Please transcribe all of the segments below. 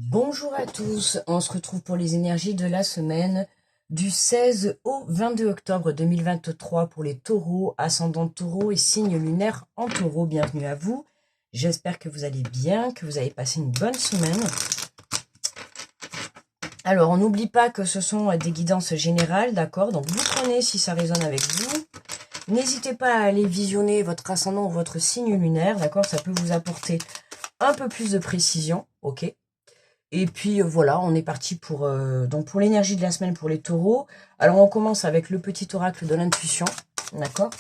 Bonjour à tous, on se retrouve pour les énergies de la semaine du 16 au 22 octobre 2023 pour les taureaux, ascendant taureau et signe lunaire en taureau. Bienvenue à vous, j'espère que vous allez bien, que vous avez passé une bonne semaine. Alors on n'oublie pas que ce sont des guidances générales, d'accord? Donc vous prenez si ça résonne avec vous. N'hésitez pas à aller visionner votre ascendant ou votre signe lunaire, d'accord? Ça peut vous apporter un peu plus de précision, ok? Et puis voilà, on est parti pour l'énergie de la semaine pour les taureaux. Alors on commence avec le petit oracle de l'intuition, d'accord?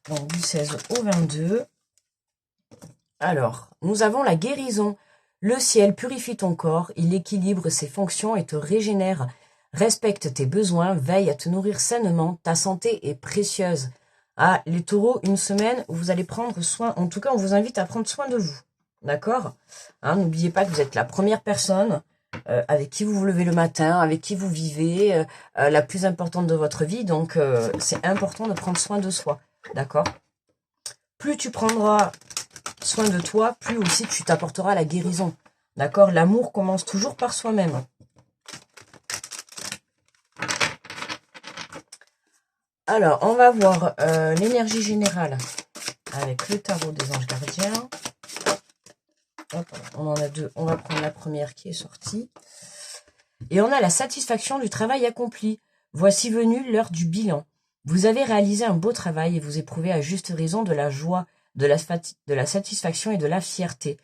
Donc du 16 au 22. Alors, nous avons la guérison. Le ciel purifie ton corps, il équilibre ses fonctions et te régénère. Respecte tes besoins, veille à te nourrir sainement, ta santé est précieuse. Ah, les taureaux, une semaine où vous allez prendre soin, en tout cas on vous invite à prendre soin de vous. D'accord, hein, n'oubliez pas que vous êtes la première personne avec qui vous vous levez le matin, avec qui vous vivez, la plus importante de votre vie. Donc, c'est important de prendre soin de soi. D'accord? Plus tu prendras soin de toi, plus aussi tu t'apporteras la guérison. D'accord? L'amour commence toujours par soi-même. Alors, on va voir l'énergie générale avec le tarot des anges gardiens. Hop, on en a deux. On va prendre la première qui est sortie. Et on a la satisfaction du travail accompli. Voici venue l'heure du bilan. Vous avez réalisé un beau travail et vous éprouvez à juste raison de la joie, de la satisfaction et de la fierté.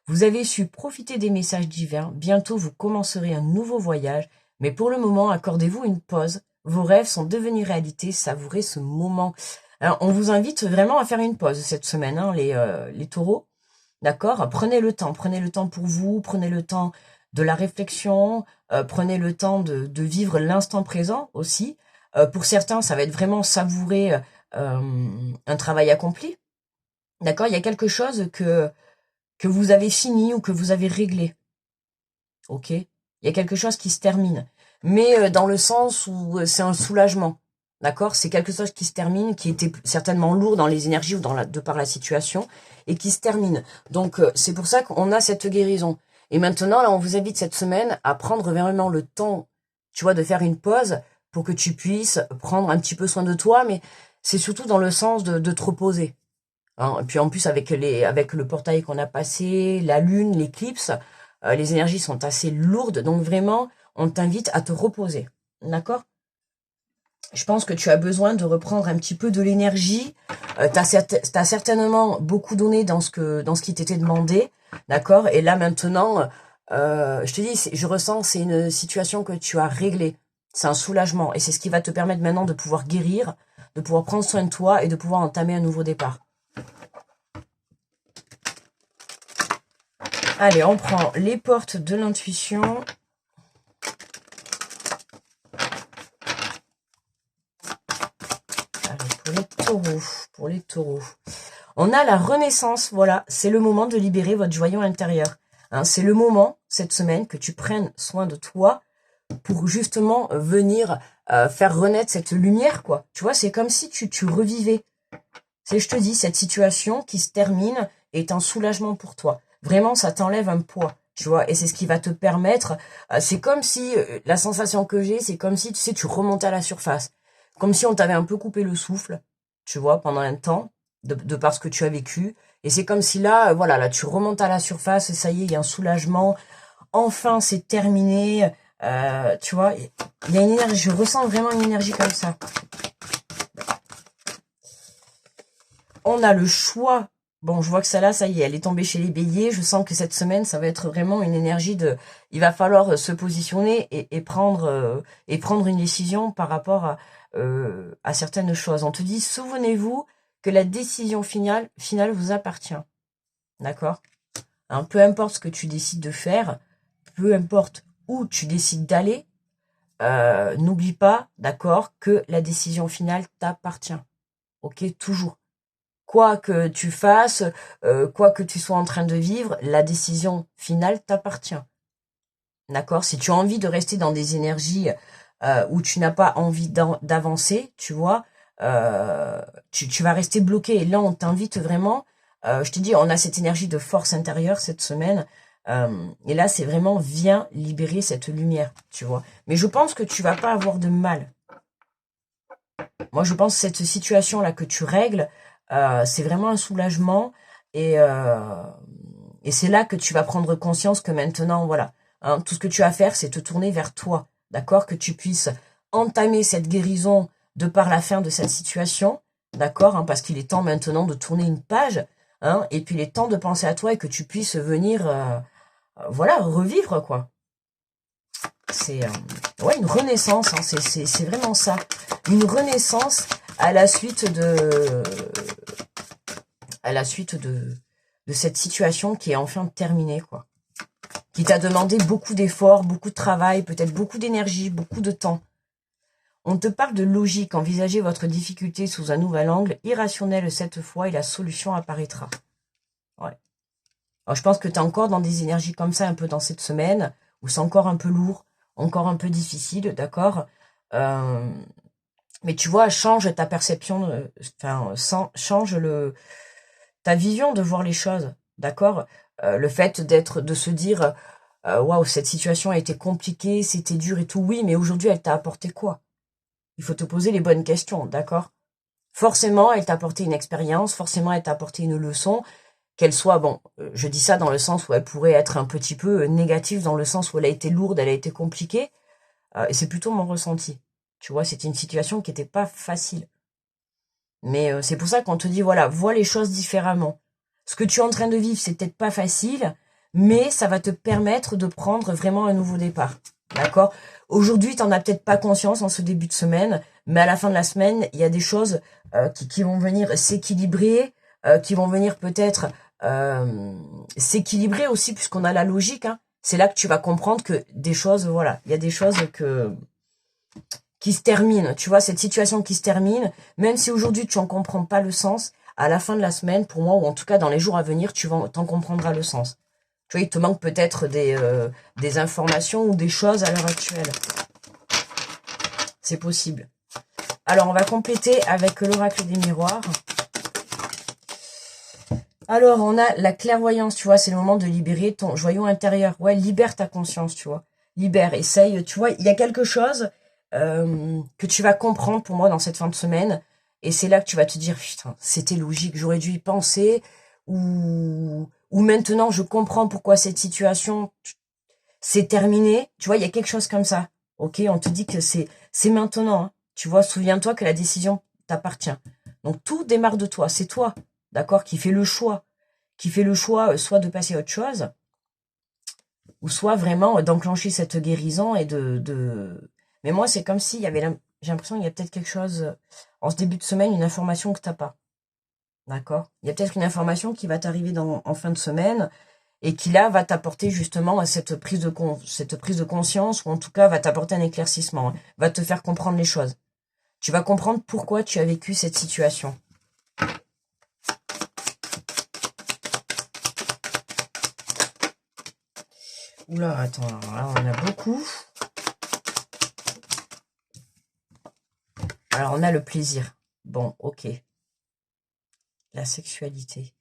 Vous avez su profiter des messages divins. Bientôt, vous commencerez un nouveau voyage. Mais pour le moment, accordez-vous une pause. Vos rêves sont devenus réalité. Savourez ce moment. Alors, on vous invite vraiment à faire une pause cette semaine, hein, les taureaux. D'accord? Prenez le temps pour vous, prenez le temps de la réflexion, prenez le temps de vivre l'instant présent aussi. Pour certains, ça va être vraiment savourer un travail accompli. D'accord? Il y a quelque chose que vous avez fini ou que vous avez réglé. Ok? Il y a quelque chose qui se termine. Mais dans le sens où c'est un soulagement. D'accord? C'est quelque chose qui se termine, qui était certainement lourd dans les énergies ou de par la situation, et qui se termine. Donc, c'est pour ça qu'on a cette guérison. Et maintenant, là, on vous invite cette semaine à prendre vraiment le temps, tu vois, de faire une pause pour que tu puisses prendre un petit peu soin de toi, mais c'est surtout dans le sens de te reposer. Hein. Et puis en plus, avec le portail qu'on a passé, la lune, l'éclipse, les énergies sont assez lourdes. Donc vraiment, on t'invite à te reposer. D'accord? Je pense que tu as besoin de reprendre un petit peu de l'énergie. T'as certainement beaucoup donné dans ce qui t'était demandé, d'accord? Et là maintenant, je te dis, je ressens, c'est une situation que tu as réglée. C'est un soulagement et c'est ce qui va te permettre maintenant de pouvoir guérir, de pouvoir prendre soin de toi et de pouvoir entamer un nouveau départ. Allez, on prend les portes de l'intuition. Pour les taureaux. On a la renaissance, voilà, c'est le moment de libérer votre joyau intérieur. Hein, c'est le moment, cette semaine, que tu prennes soin de toi pour justement venir faire renaître cette lumière, quoi. Tu vois, c'est comme si tu revivais. Je te dis, cette situation qui se termine est un soulagement pour toi. Vraiment, ça t'enlève un poids, tu vois, et c'est ce qui va te permettre, c'est comme si, la sensation que j'ai, c'est comme si, tu sais, tu remontais à la surface. Comme si on t'avait un peu coupé le souffle, tu vois, pendant un temps, de par ce que tu as vécu. Et c'est comme si là, voilà, là, tu remontes à la surface, et ça y est, il y a un soulagement. Enfin, c'est terminé. Tu vois, il y a une énergie, je ressens vraiment une énergie comme ça. On a le choix. Bon, je vois que celle-là, ça y est, elle est tombée chez les béliers. Je sens que cette semaine, ça va être vraiment une énergie de... Il va falloir se positionner et prendre une décision par rapport à certaines choses. On te dit, souvenez-vous que la décision finale vous appartient. D'accord? Hein, peu importe ce que tu décides de faire, peu importe où tu décides d'aller, n'oublie pas, d'accord, que la décision finale t'appartient. Ok? Toujours. Quoi que tu fasses, quoi que tu sois en train de vivre, la décision finale t'appartient. D'accord? Si tu as envie de rester dans des énergies où tu n'as pas envie d'avancer, tu vois, tu vas rester bloqué. Et là, on t'invite vraiment Je te dis, on a cette énergie de force intérieure cette semaine. Et là, c'est vraiment, viens libérer cette lumière, tu vois. Mais je pense que tu vas pas avoir de mal. Moi, je pense que cette situation-là que tu règles, c'est vraiment un soulagement. Et c'est là que tu vas prendre conscience que maintenant, voilà, hein, tout ce que tu as à faire, c'est te tourner vers toi, d'accord? Que tu puisses entamer cette guérison de par la fin de cette situation, d'accord? Hein, parce qu'il est temps maintenant de tourner une page, hein, et puis il est temps de penser à toi et que tu puisses venir, voilà, revivre, quoi. C'est ouais, une renaissance, hein, c'est vraiment ça. Une renaissance à la suite de cette situation qui est enfin terminée, quoi. Qui t'a demandé beaucoup d'efforts, beaucoup de travail, peut-être beaucoup d'énergie, beaucoup de temps. On te parle de logique, envisagez votre difficulté sous un nouvel angle, irrationnel cette fois, et la solution apparaîtra. Ouais. Alors, je pense que tu es encore dans des énergies comme ça, un peu dans cette semaine, où c'est encore un peu lourd, encore un peu difficile, d'accord. Mais tu vois, change ta perception, change ta vision de voir les choses, d'accord. Le fait de se dire, waouh, cette situation a été compliquée, c'était dur et tout, oui, mais aujourd'hui, elle t'a apporté quoi? Il faut te poser les bonnes questions, d'accord. Forcément, elle t'a apporté une expérience, forcément, elle t'a apporté une leçon, qu'elle soit, bon, je dis ça dans le sens où elle pourrait être un petit peu négative, dans le sens où elle a été lourde, elle a été compliquée, et c'est plutôt mon ressenti. Tu vois, c'était une situation qui n'était pas facile. Mais c'est pour ça qu'on te dit, voilà, vois les choses différemment. Ce que tu es en train de vivre, c'est peut-être pas facile, mais ça va te permettre de prendre vraiment un nouveau départ. D'accord? Aujourd'hui, tu n'en as peut-être pas conscience en ce début de semaine, mais à la fin de la semaine, il y a des choses qui vont venir s'équilibrer, qui vont venir peut-être s'équilibrer aussi, puisqu'on a la logique. Hein. C'est là que tu vas comprendre que des choses, voilà, il y a des choses qui se terminent. Tu vois, cette situation qui se termine, même si aujourd'hui tu n'en comprends pas le sens, à la fin de la semaine, pour moi, ou en tout cas dans les jours à venir, tu t'en comprendras le sens. Tu vois, il te manque peut-être des informations ou des choses à l'heure actuelle. C'est possible. Alors, on va compléter avec l'oracle des miroirs. Alors, on a la clairvoyance, tu vois, c'est le moment de libérer ton joyau intérieur. Ouais, libère ta conscience, tu vois. Libère, essaye, tu vois, il y a quelque chose que tu vas comprendre pour moi dans cette fin de semaine. Et c'est là que tu vas te dire, putain, c'était logique, j'aurais dû y penser. Ou maintenant, je comprends pourquoi cette situation s'est terminée. Tu vois, il y a quelque chose comme ça. Ok, on te dit que c'est maintenant. Hein. Tu vois, souviens-toi que la décision t'appartient. Donc, tout démarre de toi. C'est toi, d'accord, qui fait le choix. Qui fait le choix soit de passer à autre chose, ou soit vraiment d'enclencher cette guérison et Mais moi, c'est comme s'il y avait... J'ai l'impression qu'il y a peut-être quelque chose, en ce début de semaine, une information que tu n'as pas. D'accord? Il y a peut-être une information qui va t'arriver en fin de semaine et qui, là, va t'apporter justement cette prise de conscience, ou en tout cas, va t'apporter un éclaircissement, hein, va te faire comprendre les choses. Tu vas comprendre pourquoi tu as vécu cette situation. Oula, attends, alors là, on en a beaucoup. Alors, on a le plaisir. Bon, ok. La sexualité.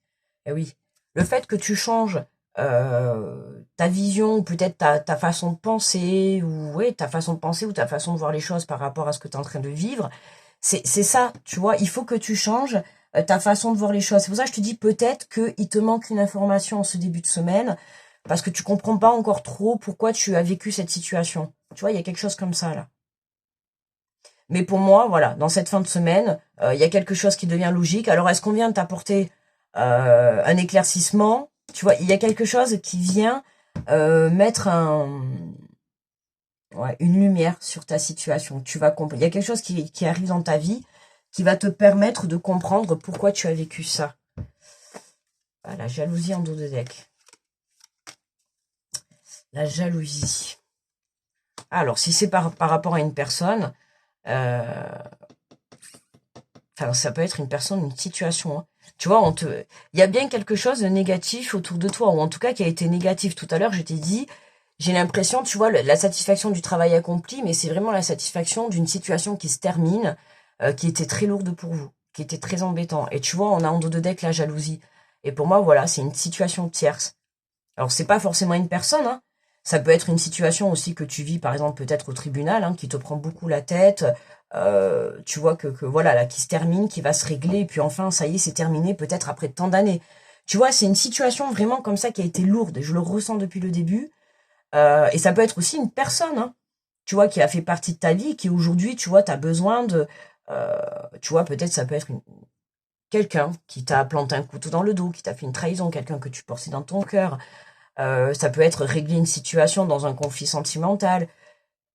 Eh oui. Le fait que tu changes ta vision, ou peut-être ta façon de penser, ou ouais, ta façon de penser ou ta façon de voir les choses par rapport à ce que tu es en train de vivre, c'est ça, tu vois, il faut que tu changes ta façon de voir les choses. C'est pour ça que je te dis peut-être qu'il te manque une information en ce début de semaine, parce que tu comprends pas encore trop pourquoi tu as vécu cette situation. Tu vois, il y a quelque chose comme ça, là. Mais pour moi, voilà, dans cette fin de semaine, il y a quelque chose qui devient logique. Alors, est-ce qu'on vient de t'apporter un éclaircissement? Tu vois, il y a quelque chose qui vient mettre une lumière sur ta situation. Tu vas comprendre. Il y a quelque chose qui arrive dans ta vie qui va te permettre de comprendre pourquoi tu as vécu ça. Ah, la jalousie en dos de deck. La jalousie. Alors, si c'est par rapport à une personne, enfin, ça peut être une personne, une situation. Hein. Tu vois, il y a bien quelque chose de négatif autour de toi, ou en tout cas qui a été négatif. Tout à l'heure, je t'ai dit, j'ai l'impression, tu vois, la satisfaction du travail accompli, mais c'est vraiment la satisfaction d'une situation qui se termine, qui était très lourde pour vous, qui était très embêtant. Et tu vois, on a en dos de deck la jalousie. Et pour moi, voilà, c'est une situation tierce. Alors, c'est pas forcément une personne, hein. Ça peut être une situation aussi que tu vis, par exemple, peut-être au tribunal, hein, qui te prend beaucoup la tête. Tu vois que voilà, là, qui se termine, qui va se régler, et puis enfin, ça y est, c'est terminé, peut-être après tant d'années. Tu vois, c'est une situation vraiment comme ça qui a été lourde. Je le ressens depuis le début. Et ça peut être aussi une personne, hein, tu vois, qui a fait partie de ta vie, qui aujourd'hui, tu vois, t'as besoin de... euh, tu vois, peut-être ça peut être quelqu'un qui t'a planté un couteau dans le dos, qui t'a fait une trahison, quelqu'un que tu portais dans ton cœur. Ça peut être régler une situation dans un conflit sentimental.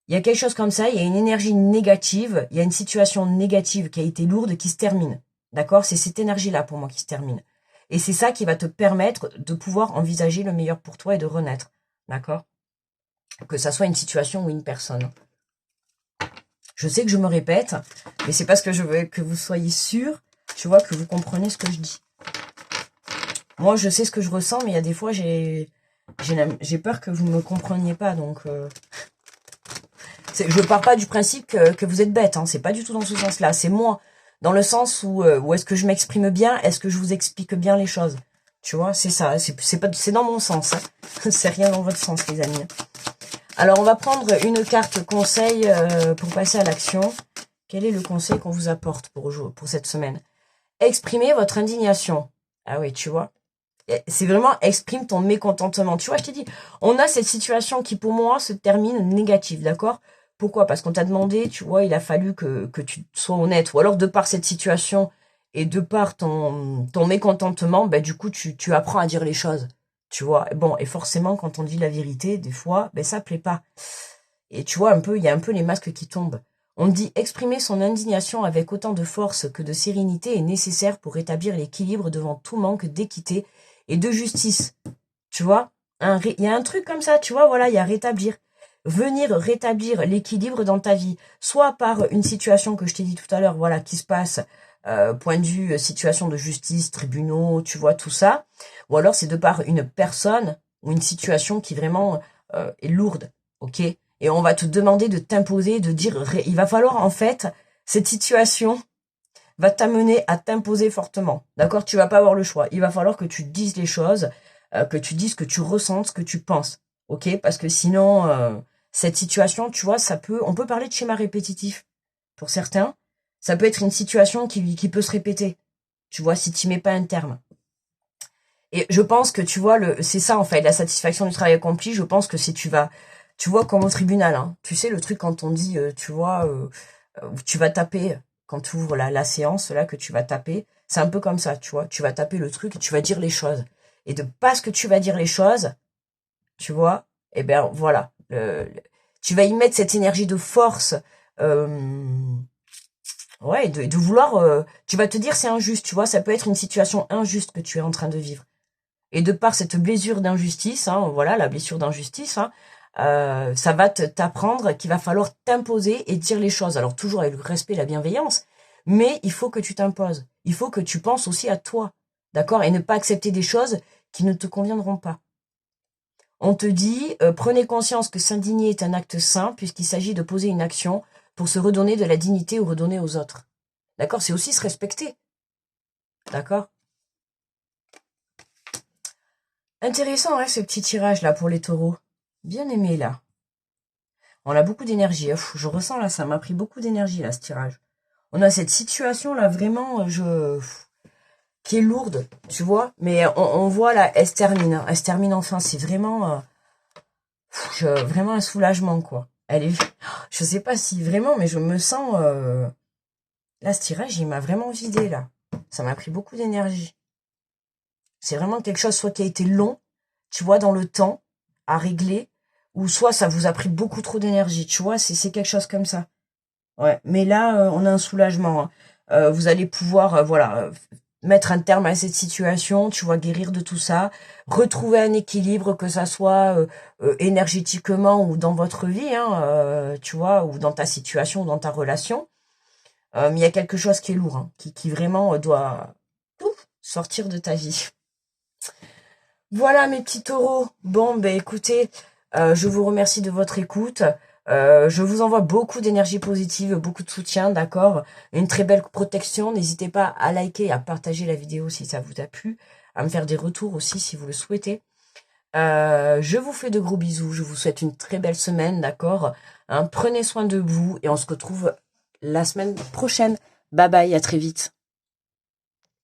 Il y a quelque chose comme ça, il y a une énergie négative, il y a une situation négative qui a été lourde qui se termine. D'accord? C'est cette énergie-là pour moi qui se termine. Et c'est ça qui va te permettre de pouvoir envisager le meilleur pour toi et de renaître. D'accord? Que ça soit une situation ou une personne. Je sais que je me répète, mais c'est parce que je veux que vous soyez sûrs, tu vois, que vous comprenez ce que je dis. Moi, je sais ce que je ressens, mais il y a des fois, j'ai peur que vous ne me compreniez pas, donc... je pars pas du principe que vous êtes bête, hein, c'est pas du tout dans ce sens-là. C'est moi, dans le sens où est-ce que je m'exprime bien, est-ce que je vous explique bien les choses. Tu vois, c'est ça, c'est dans mon sens. Hein. C'est rien dans votre sens, les amis. Alors, on va prendre une carte conseil pour passer à l'action. Quel est le conseil qu'on vous apporte pour cette semaine? Exprimez votre indignation. Ah oui, tu vois. C'est vraiment exprime ton mécontentement. Tu vois, je t'ai dit, on a cette situation qui, pour moi, se termine négative, d'accord? Pourquoi? Parce qu'on t'a demandé, tu vois, il a fallu que tu sois honnête. Ou alors, de par cette situation et de par ton mécontentement, ben, du coup, tu apprends à dire les choses. Tu vois? Bon, et forcément, quand on dit la vérité, des fois, ben, ça plaît pas. Et tu vois, il y a un peu les masques qui tombent. On dit exprimer son indignation avec autant de force que de sérénité est nécessaire pour rétablir l'équilibre devant tout manque d'équité et de justice. Tu vois? Il y a un truc comme ça, tu vois, voilà, il y a rétablir. Venir rétablir l'équilibre dans ta vie, soit par une situation que je t'ai dit tout à l'heure, voilà, qui se passe, point de vue situation de justice, tribunaux, tu vois, tout ça, ou alors c'est de par une personne ou une situation qui vraiment est lourde, ok? Et on va te demander de t'imposer, de dire, il va falloir en fait, cette situation va t'amener à t'imposer fortement, d'accord? Tu vas pas avoir le choix, il va falloir que tu dises les choses, que tu dises ce que tu ressens, ce que tu penses, ok? Parce que sinon, cette situation, tu vois, on peut parler de schéma répétitif pour certains, ça peut être une situation qui peut se répéter, tu vois, si tu mets pas un terme. Et je pense que, tu vois, c'est ça, en fait, la satisfaction du travail accompli, je pense que tu vois, comme au tribunal, hein, tu sais, le truc quand on dit, tu vois, tu vas taper, quand tu ouvres la séance, là, que tu vas taper, c'est un peu comme ça, tu vois, tu vas taper le truc et tu vas dire les choses. Et de parce que tu vas dire les choses, tu vois, eh ben voilà, tu vas y mettre cette énergie de force, ouais, de vouloir, tu vas te dire c'est injuste, tu vois, ça peut être une situation injuste que tu es en train de vivre. Et de par cette blessure d'injustice, hein, voilà, la blessure d'injustice, hein, ça va t'apprendre qu'il va falloir t'imposer et dire les choses. Alors toujours avec le respect et la bienveillance, mais il faut que tu t'imposes. Il faut que tu penses aussi à toi, d'accord? Et ne pas accepter des choses qui ne te conviendront pas. On te dit, prenez conscience que s'indigner est un acte sain puisqu'il s'agit de poser une action pour se redonner de la dignité ou redonner aux autres. D'accord? C'est aussi se respecter. D'accord? Intéressant, hein, ce petit tirage là pour les taureaux. Bien aimé là. On a beaucoup d'énergie. Je ressens là, ça m'a pris beaucoup d'énergie là, ce tirage. On a cette situation là vraiment, qui est lourde, tu vois. Mais on voit là, elle se termine. Hein. Elle se termine enfin. C'est vraiment, vraiment un soulagement quoi. Elle est, je sais pas si vraiment, mais je me sens. Là, ce tirage, il m'a vraiment vidé là. Ça m'a pris beaucoup d'énergie. C'est vraiment quelque chose soit qui a été long, tu vois, dans le temps, à régler, ou soit ça vous a pris beaucoup trop d'énergie, tu vois, c'est quelque chose comme ça. Ouais, mais là, on a un soulagement. Hein. Vous allez pouvoir, voilà, mettre un terme à cette situation, tu vois, guérir de tout ça, retrouver un équilibre, que ça soit énergétiquement ou dans votre vie, hein, tu vois, ou dans ta situation, ou dans ta relation. Mais il y a quelque chose qui est lourd, hein, qui vraiment doit sortir de ta vie. Voilà mes petits taureaux. Bon, ben écoutez, je vous remercie de votre écoute. Je vous envoie beaucoup d'énergie positive, beaucoup de soutien, d'accord? Une très belle protection. N'hésitez pas à liker et à partager la vidéo si ça vous a plu. à me faire des retours aussi si vous le souhaitez. Je vous fais de gros bisous. Je vous souhaite une très belle semaine, d'accord, hein, prenez soin de vous et on se retrouve la semaine prochaine. Bye bye, à très vite.